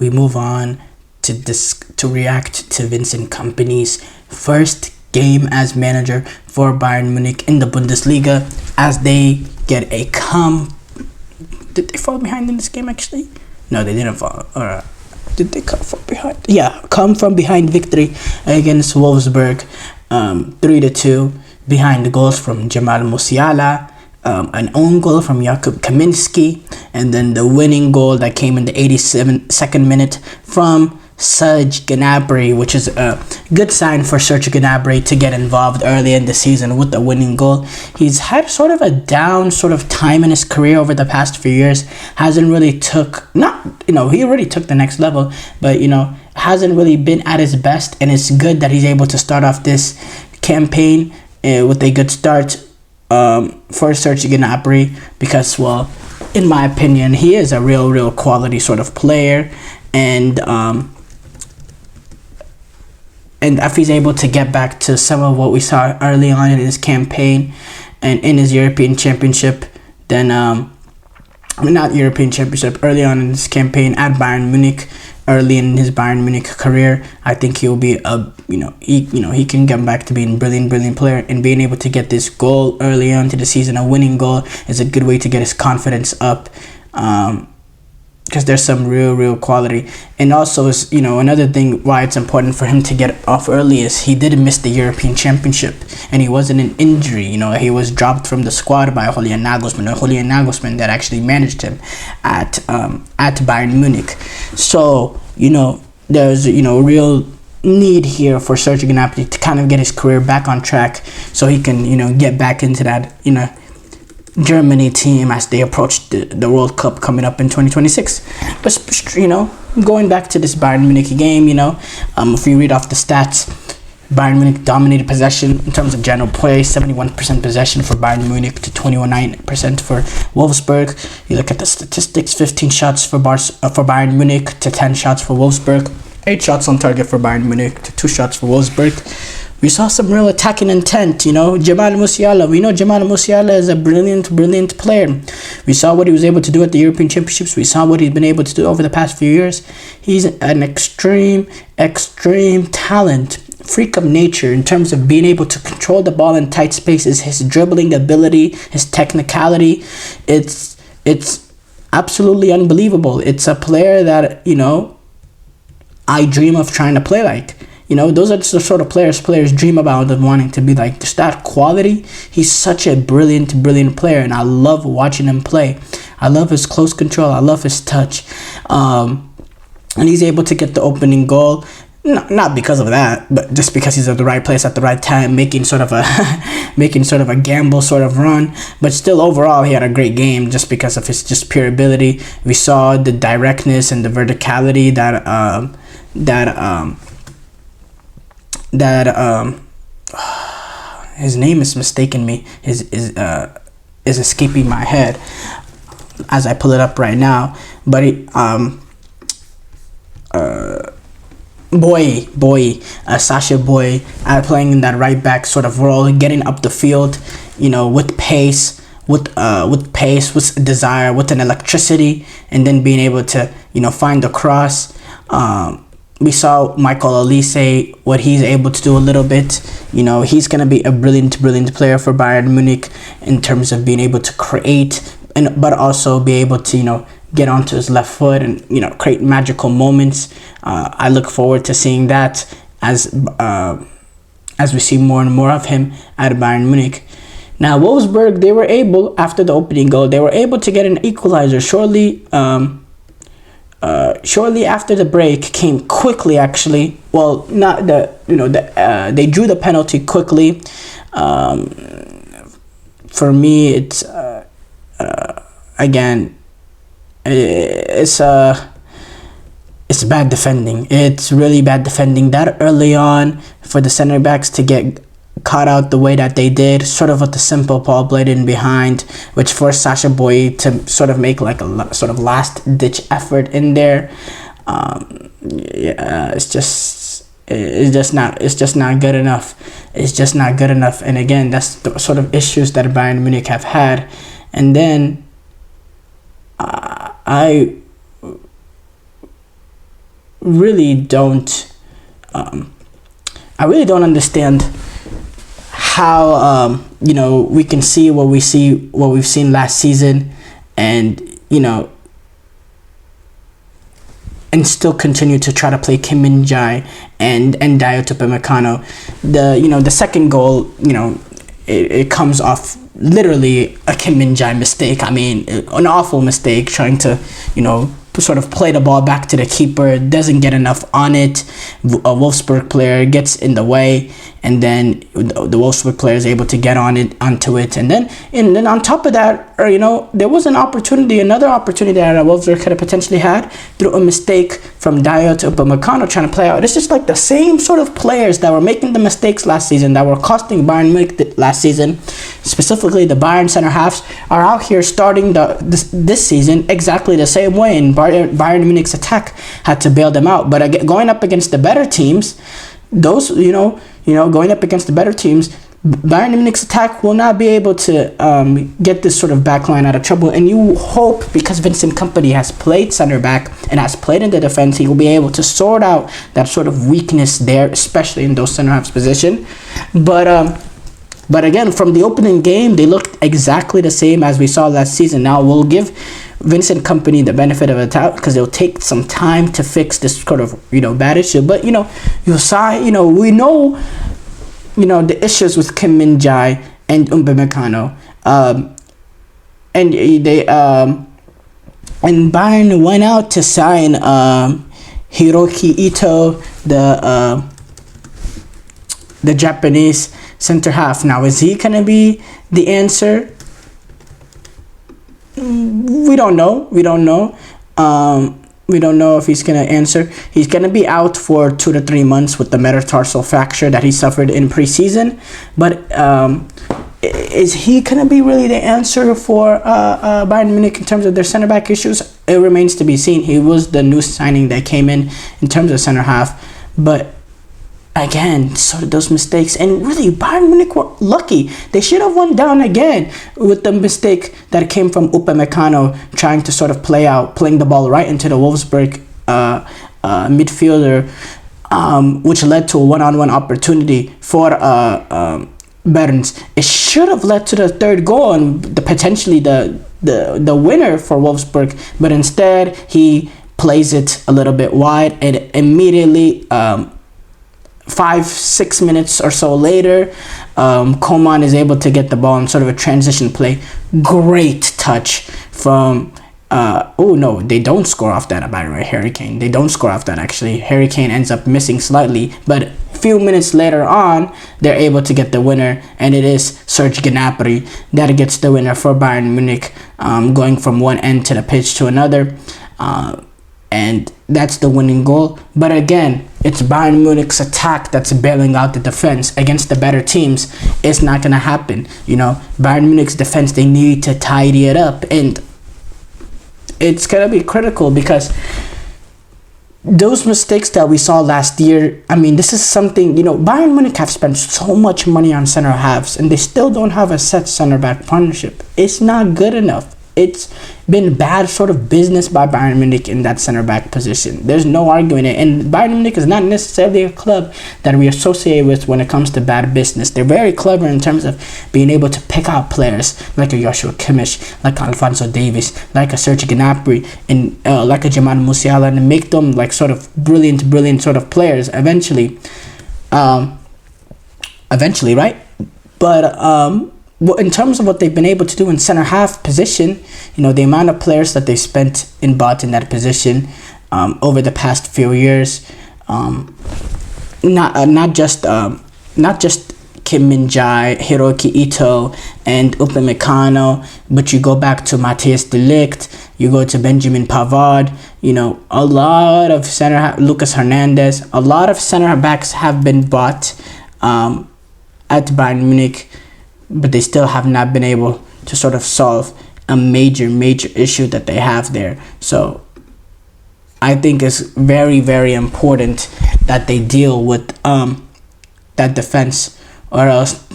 we move on to react to Vincent Kompany's first game as manager for Bayern Munich in the Bundesliga, as they get a Did they fall behind in this game actually? No, they didn't fall. Or did they come from behind? Yeah, come from behind victory against Wolfsburg, 3-2, behind the goals from Jamal Musiala, an own goal from Jakub Kaminski, and then the winning goal that came in the 87nd minute from Serge Gnabry, which is a good sign for Serge Gnabry to get involved early in the season with the winning goal. He's had sort of a down sort of time in his career over the past few years. Hasn't really he already took the next level, but hasn't really been at his best, and it's good that he's able to start off this campaign with a good start for Serge Gnabry, because, well, in my opinion, he is a real quality sort of player, and if he's able to get back to some of what we saw early on in his campaign and in his European Championship, then not European Championship, early on in his campaign at Bayern Munich, early in his Bayern Munich career, I think he'll be he can get back to being a brilliant player, and being able to get this goal early on to the season, a winning goal, is a good way to get his confidence up. Because there's some real quality. And also, is another thing why it's important for him to get off early is he did miss the European Championship, and he wasn't an injury. He was dropped from the squad by Julian Nagelsmann that actually managed him at Bayern Munich. So there's real need here for Serge Gnabry to kind of get his career back on track, so he can get back into that Germany team as they approach the World Cup coming up in 2026. But going back to this Bayern Munich game, if you read off the stats, Bayern Munich dominated possession in terms of general play, 71% possession for Bayern Munich to 21% for Wolfsburg. You look at the statistics: 15 shots for Bayern Munich to 10 shots for Wolfsburg, 8 shots on target for Bayern Munich to 2 shots for Wolfsburg. We saw some real attacking intent, Jamal Musiala. We know Jamal Musiala is a brilliant player. We saw what he was able to do at the European Championships. We saw what he's been able to do over the past few years. He's an extreme talent, freak of nature in terms of being able to control the ball in tight spaces, his dribbling ability, his technicality. It's absolutely unbelievable. It's a player that, I dream of trying to play like. Those are just the sort of players dream about and wanting to be like. Just that quality. He's such a brilliant player, and I love watching him play. I love his close control. I love his touch. And he's able to get the opening goal. Not because of that, but just because he's at the right place at the right time, making sort of a gamble sort of run. But still, overall, he had a great game just because of his just pure ability. We saw the directness and the verticality that his name is mistaken me, is escaping my head as I pull it up right now, but Sasha Boy, playing in that right back sort of role, getting up the field, with pace, with desire, with an electricity, and then being able to find the cross. We saw Michael Olise, what he's able to do a little bit. He's going to be a brilliant player for Bayern Munich in terms of being able to create, but also be able to, get onto his left foot and, create magical moments. I look forward to seeing that as we see more and more of him at Bayern Munich. Now, Wolfsburg, they were able, after the opening goal, they were able to get an equalizer shortly after the break came quickly, actually. Well, not they drew the penalty quickly. For me, it's again, it's bad defending. It's really bad defending that early on for the center backs to get caught out the way that they did, sort of with the simple ball played in behind, which forced Sasha Boy to sort of make like a sort of last ditch effort in there. It's just not good enough. It's just not good enough. And again, that's the sort of issues that Bayern Munich have had. And then really don't I really don't understand how we can see what we've seen last season, and and still continue to try to play Kim Min-jae and Dayot Upamecano. The second goal, it comes off literally a Kim Min-jae mistake. I mean, an awful mistake, trying to sort of play the ball back to the keeper, doesn't get enough on it. A Wolfsburg player gets in the way, and then the Wolfsburg player is able to get onto it, and then on top of that, there was another opportunity that Wolfsburg could have potentially had through a mistake from Dayot Upamecano trying to play out. It's just like the same sort of players that were making the mistakes last season, that were costing Bayern Munich last season, specifically the Bayern center halves, are out here starting this season exactly the same way, and Bayern Munich's attack had to bail them out. But going up against the better teams, going up against the better teams, Bayern Munich's attack will not be able to get this sort of back line out of trouble. And you hope, because Vincent Kompany has played center back and has played in the defense, he will be able to sort out that sort of weakness there, especially in those center halves position. But again, from the opening game, they looked exactly the same as we saw last season. Now, we'll give Vincent Kompany the benefit of the doubt, because it'll take some time to fix this sort of bad issue. But we know the issues with Kim Min-jae and Upamecano, and Bayern went out to sign Hiroki Ito, the Japanese center half. Now, is he gonna be the answer? We don't know. We don't know if he's going to answer. He's going to be out for 2 to 3 months with the metatarsal fracture that he suffered in preseason. But is he going to be really the answer for Bayern Munich in terms of their center back issues? It remains to be seen. He was the new signing that came in terms of center half. But again, sort of those mistakes, and really Bayern Munich were lucky. They should have won down again with the mistake that came from Upamecano trying to sort of playing the ball right into the Wolfsburg midfielder, which led to a one-on-one opportunity for Berns. It should have led to the third goal and potentially the winner for Wolfsburg, but instead he plays it a little bit wide, and immediately 5-6 minutes or so later, Coman is able to get the ball in sort of a transition play. Great touch from no, they don't score off that, by the way, Harry Kane. They don't score off that, actually. Harry Kane ends up missing slightly, but a few minutes later on, they're able to get the winner, and it is Serge Gnabry that gets the winner for Bayern Munich, going from one end to the pitch to another. And that's the winning goal. But again, it's Bayern Munich's attack that's bailing out the defense. Against the better teams, it's not going to happen. Bayern Munich's defense, they need to tidy it up. And it's going to be critical, because those mistakes that we saw last year, I mean, this is something, Bayern Munich have spent so much money on center halves, and they still don't have a set center back partnership. It's not good enough. It's been bad sort of business by Bayern Munich in that center back position. There's no arguing it. And Bayern Munich is not necessarily a club that we associate with when it comes to bad business. They're very clever in terms of being able to pick out players like a Joshua Kimmich, like Alphonso Davies, like a Serge Gnabry, and like a Jamal Musiala, and make them like sort of brilliant sort of players eventually, right? But in terms of what they've been able to do in center half position, the amount of players that they spent in that position over the past few years, not just Kim Min-jae, Hiroki Ito, and Upamecano, but you go back to Matthias de Ligt, you go to Benjamin Pavard, a lot of Lucas Hernandez, a lot of center backs have been bought at Bayern Munich, but they still have not been able to sort of solve a major issue that they have there. So I think it's very, very important that they deal with that defense, or else,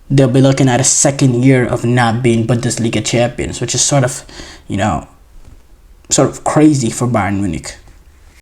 they'll be looking at a second year of not being Bundesliga champions, which is sort of crazy for Bayern Munich.